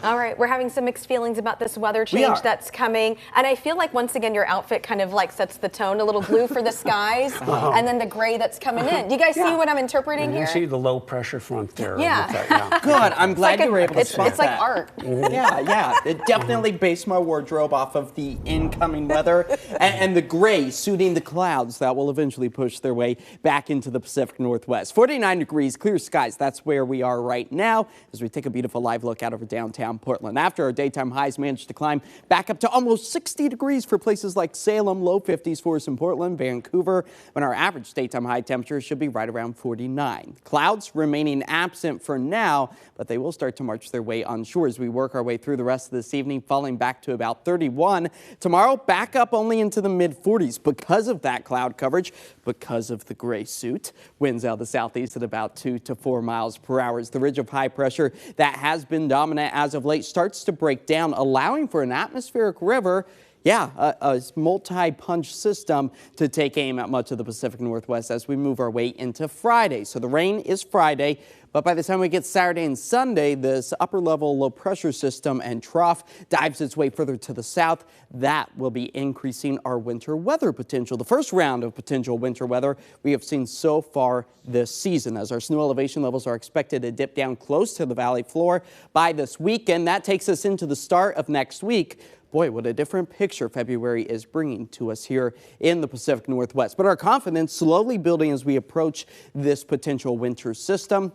All right, we're having some mixed feelings about this weather change that's coming. And I feel like, once again, your outfit kind of like sets the tone, a little blue for the skies, and then the gray that's coming in. Do you guys see what I'm interpreting here? You see the low pressure front there. Yeah. Good. I'm glad you were able to spot It's like art. Yeah. It definitely based my wardrobe off of the incoming weather and the gray suiting the clouds that will eventually push their way back into the Pacific Northwest. 49 degrees, clear skies. That's where we are right now as we take a beautiful live look out over downtown Portland. After our daytime highs managed to climb back up to almost 60 degrees for places like Salem, low 50s for us in Portland, Vancouver, when our average daytime high temperature should be right around 49. Clouds remaining absent for now, but they will start to march their way onshore as we work our way through the rest of this evening, falling back to about 31. Tomorrow, back up only into the mid-40s because of that cloud coverage, because of the gray suit. Winds out of the southeast at about 2 to 4 miles per hour as the ridge of high pressure that has been dominant as of late starts to break down, allowing for an atmospheric river, a multi-punch system to take aim at much of the Pacific Northwest as we move our way into Friday. So the rain is Friday, but by the time we get Saturday and Sunday, this upper-level low-pressure system and trough dives its way further to the south. That will be increasing our winter weather potential. The first round of potential winter weather we have seen so far this season, as our snow elevation levels are expected to dip down close to the valley floor by this weekend. That takes us into the start of next week. Boy, what a different picture February is bringing to us here in the Pacific Northwest. But our confidence slowly building as we approach this potential winter system.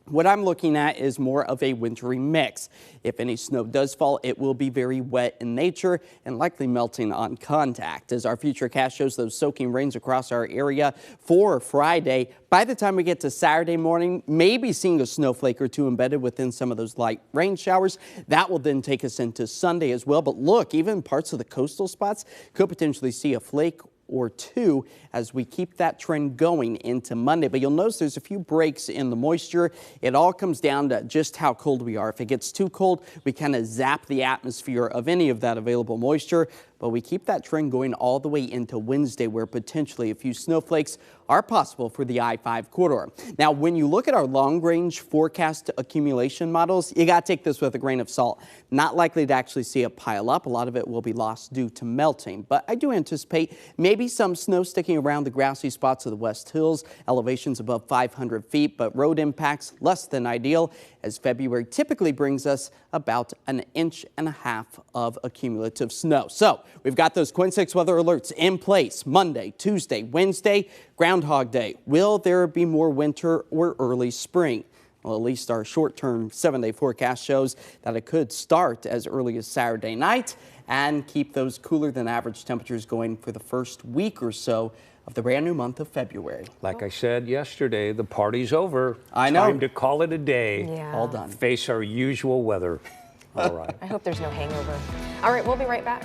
What I'm looking at is more of a wintry mix. If any snow does fall, it will be very wet in nature and likely melting on contact. As our futurecast shows those soaking rains across our area for Friday, by the time we get to Saturday morning, maybe seeing a snowflake or two embedded within some of those light rain showers. That will then take us into Sunday as well. But look, even parts of the coastal spots could potentially see a flake or two as we keep that trend going into Monday. But you'll notice there's a few breaks in the moisture. It all comes down to just how cold we are. If it gets too cold, we kind of zap the atmosphere of any of that available moisture. But we keep that trend going all the way into Wednesday, where potentially a few snowflakes are possible for the I-5 corridor. Now, when you look at our long-range forecast accumulation models, you got to take this with a grain of salt. Not likely to actually see it pile up. A lot of it will be lost due to melting. But I do anticipate maybe some snow sticking around the grassy spots of the West Hills, elevations above 500 feet, but road impacts less than ideal, as February typically brings us about 1.5 inches of accumulative snow. So we've got those KOIN 6 weather alerts in place Monday, Tuesday, Wednesday, Groundhog Day. Will there be more winter or early spring? Well, at least our short-term 7-day forecast shows that it could start as early as Saturday night and keep those cooler than average temperatures going for the first week or so of the brand new month of February. Like I said yesterday, the party's over. I know. Time to call it a day. Yeah. All done. Face our usual weather. All right. I hope there's no hangover. All right, we'll be right back.